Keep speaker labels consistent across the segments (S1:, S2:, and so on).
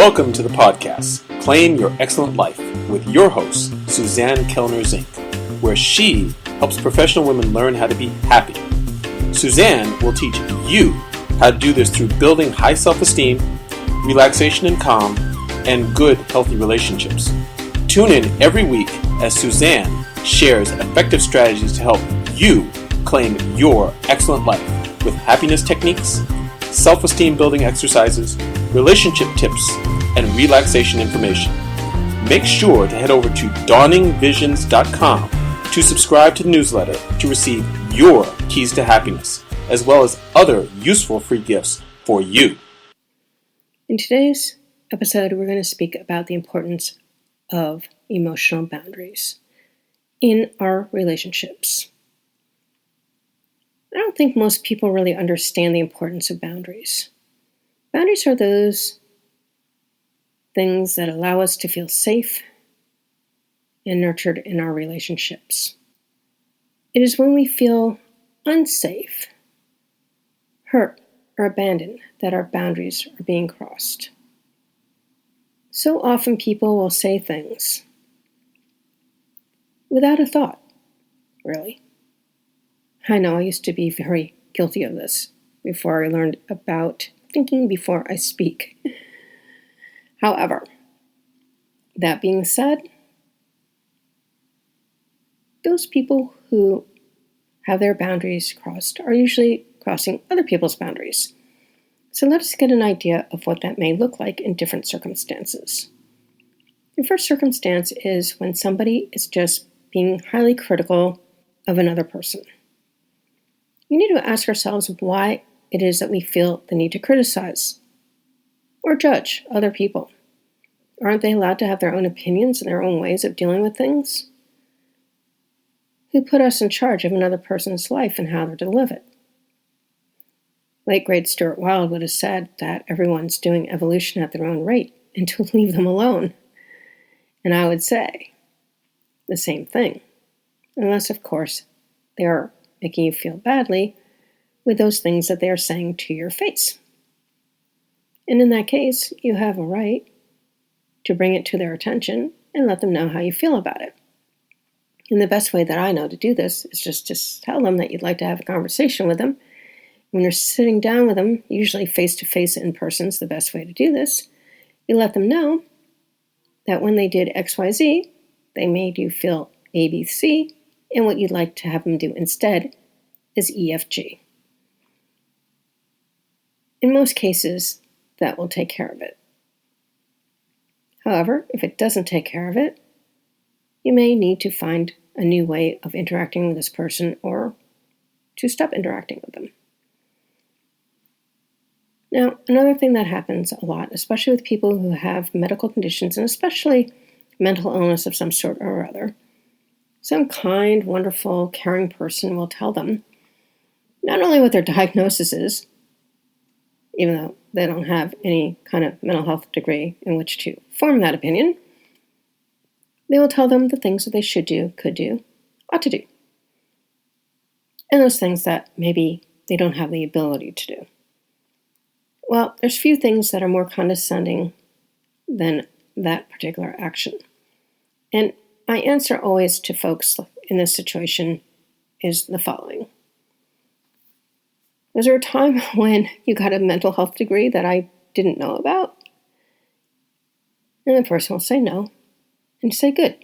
S1: Welcome to the podcast, Claim Your Excellent Life, with your host, Suzanne Kellner-Zinck, where she helps professional women learn how to be happy. Suzanne will teach you how to do this through building high self-esteem, relaxation and calm, and good, healthy relationships. Tune in every week as Suzanne shares effective strategies to help you claim your excellent life with happiness techniques, self-esteem building exercises, relationship tips, and relaxation information. Make sure to head over to dawningvisions.com to subscribe to the newsletter to receive your keys to happiness, as well as other useful free gifts for you.
S2: In today's episode, we're going to speak about the importance of emotional boundaries in our relationships. I don't think most people really understand the importance of boundaries. Boundaries are those things that allow us to feel safe and nurtured in our relationships. It is when we feel unsafe, hurt, or abandoned that our boundaries are being crossed. So often people will say things without a thought, really. I know I used to be very guilty of this before I learned about thinking before I speak. However, that being said, those people who have their boundaries crossed are usually crossing other people's boundaries. So let us get an idea of what that may look like in different circumstances. The first circumstance is when somebody is just being highly critical of another person. We need to ask ourselves why it is that we feel the need to criticize or judge other people. Aren't they allowed to have their own opinions and their own ways of dealing with things? Who put us in charge of another person's life and how they're to live it? Late great Stuart Wilde would have said that everyone's doing evolution at their own rate and to leave them alone. And I would say the same thing, unless, of course, they are making you feel badly with those things that they are saying to your face. And in that case, you have a right to bring it to their attention and let them know how you feel about it. And the best way that I know to do this is just to tell them that you'd like to have a conversation with them. When you're sitting down with them, usually face-to-face in person is the best way to do this. You let them know that when they did XYZ, they made you feel ABC, and what you'd like to have them do instead is EFG. In most cases, that will take care of it. However, if it doesn't take care of it, you may need to find a new way of interacting with this person or to stop interacting with them. Now, another thing that happens a lot, especially with people who have medical conditions and especially mental illness of some sort or other, some kind, wonderful, caring person will tell them not only what their diagnosis is, even though they don't have any kind of mental health degree in which to form that opinion, they will tell them the things that they should do, could do, ought to do, and those things that maybe they don't have the ability to do. Well, there's few things that are more condescending than that particular action. And my answer always to folks in this situation is the following. Was there a time when you got a mental health degree that I didn't know about? And the person will say no, and you say good.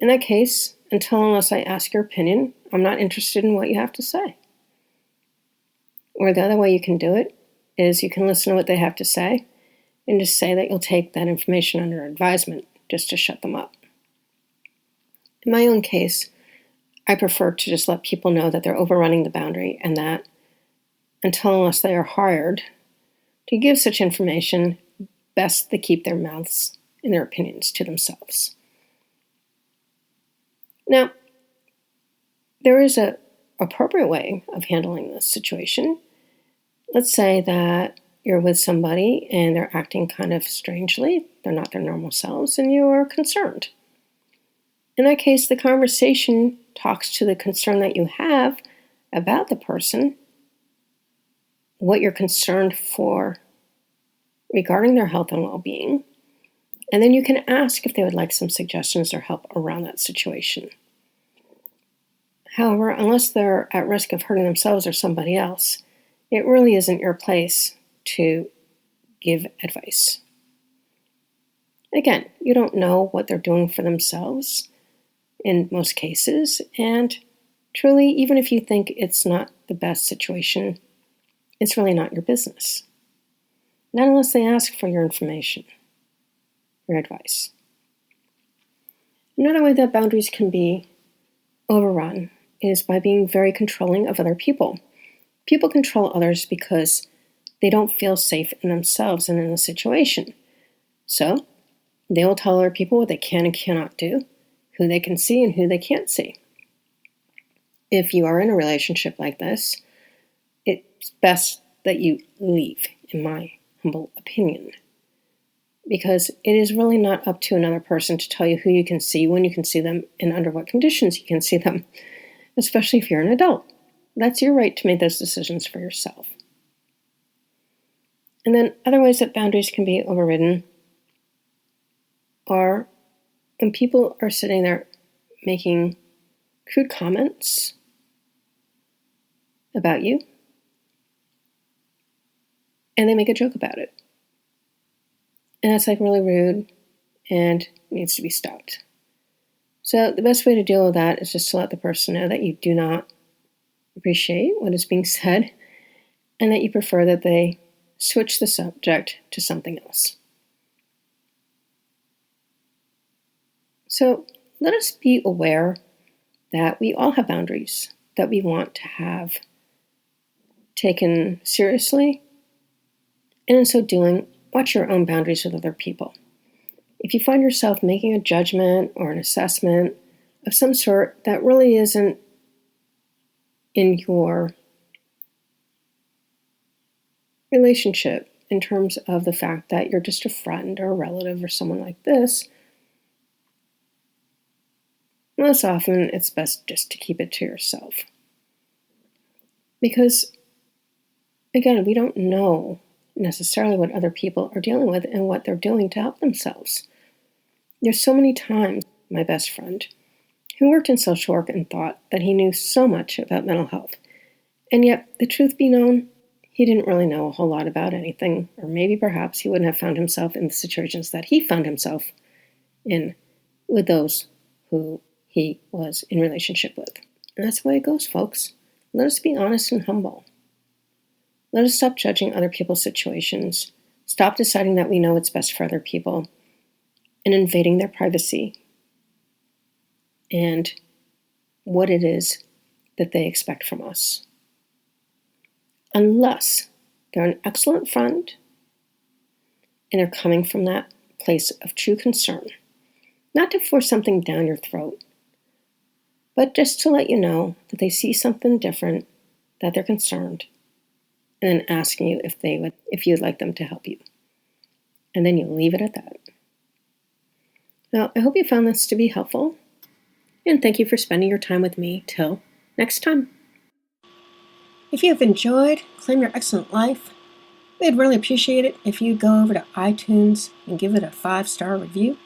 S2: In that case, unless I ask your opinion, I'm not interested in what you have to say. Or the other way you can do it is you can listen to what they have to say and just say that you'll take that information under advisement just to shut them up. In my own case, I prefer to just let people know that they're overrunning the boundary and that unless they are hired to give such information, best they keep their mouths and their opinions to themselves. Now, there is an appropriate way of handling this situation. Let's say that you're with somebody and they're acting kind of strangely, they're not their normal selves, and you are concerned. In that case, the conversation talks to the concern that you have about the person, what you're concerned for regarding their health and well-being, and then you can ask if they would like some suggestions or help around that situation. However, unless they're at risk of hurting themselves or somebody else, it really isn't your place to give advice. Again, you don't know what they're doing for themselves in most cases, and truly, even if you think it's not the best situation, it's really not your business. Not unless they ask for your information, your advice. Another way that boundaries can be overrun is by being very controlling of other people. People control others because they don't feel safe in themselves and in the situation. So, they will tell other people what they can and cannot do, who they can see and who they can't see. If you are in a relationship like this, it's best that you leave, in my humble opinion. Because it is really not up to another person to tell you who you can see, when you can see them, and under what conditions you can see them, especially if you're an adult. That's your right to make those decisions for yourself. And then other ways that boundaries can be overridden are when people are sitting there making crude comments about you, and they make a joke about it. And that's like really rude and needs to be stopped. So the best way to deal with that is just to let the person know that you do not appreciate what is being said and that you prefer that they switch the subject to something else. So let us be aware that we all have boundaries that we want to have taken seriously, and in so doing, watch your own boundaries with other people. If you find yourself making a judgment or an assessment of some sort that really isn't in your relationship in terms of the fact that you're just a friend or a relative or someone like this, most often it's best just to keep it to yourself. Because, again, we don't know necessarily what other people are dealing with and what they're doing to help themselves. There's so many times, my best friend, who worked in social work and thought that he knew so much about mental health, and yet, the truth be known, he didn't really know a whole lot about anything, or maybe perhaps he wouldn't have found himself in the situations that he found himself in with those who he was in relationship with. And that's the way it goes, folks. Let us be honest and humble. Let us stop judging other people's situations, stop deciding that we know what's best for other people, and invading their privacy and what it is that they expect from us. Unless they're an excellent friend and they're coming from that place of true concern, not to force something down your throat, but just to let you know that they see something different, that they're concerned, and then asking you if you'd like them to help you. And then you leave it at that. Now, I hope you found this to be helpful, and thank you for spending your time with me. Till next time. If you have enjoyed Claim Your Excellent Life, we'd really appreciate it if you go over to iTunes and give it a 5-star review.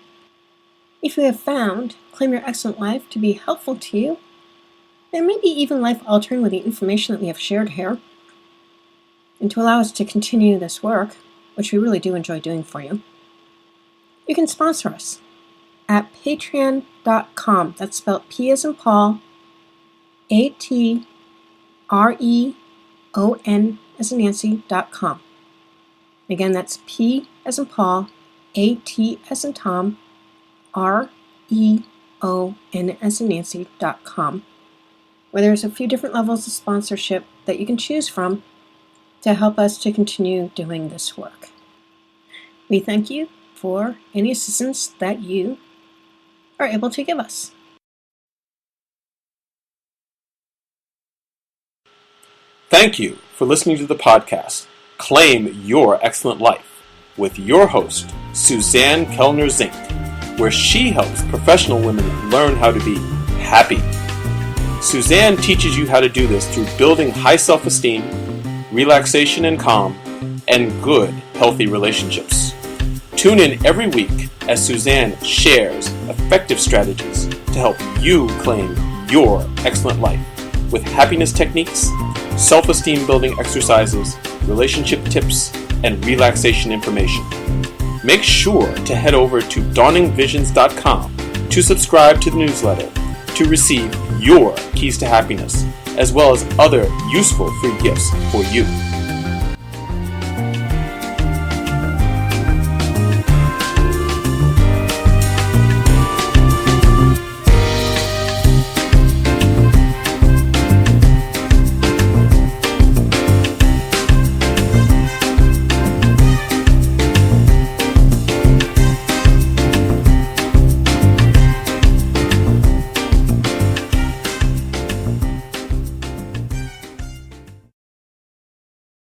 S2: If you have found Claim Your Excellent Life to be helpful to you, and maybe even life-altering with the information that we have shared here, and to allow us to continue this work, which we really do enjoy doing for you, you can sponsor us at patreon.com. That's spelled P as in Paul, ATREON as in Nancy.com. Again, that's P as in Paul, AT as in Tom, REON as in Nancy.com, where there's a few different levels of sponsorship that you can choose from to help us to continue doing this work. We thank you for any assistance that you are able to give us.
S1: Thank you for listening to the podcast, Claim Your Excellent Life, with your host, Suzanne Kellner-Zinck, where she helps professional women learn how to be happy. Suzanne teaches you how to do this through building high self-esteem, relaxation and calm, and good, healthy relationships. Tune in every week as Suzanne shares effective strategies to help you claim your excellent life with happiness techniques, self-esteem building exercises, relationship tips, and relaxation information. Make sure to head over to dawningvisions.com to subscribe to the newsletter to receive your keys to happiness, as well as other useful free gifts for you.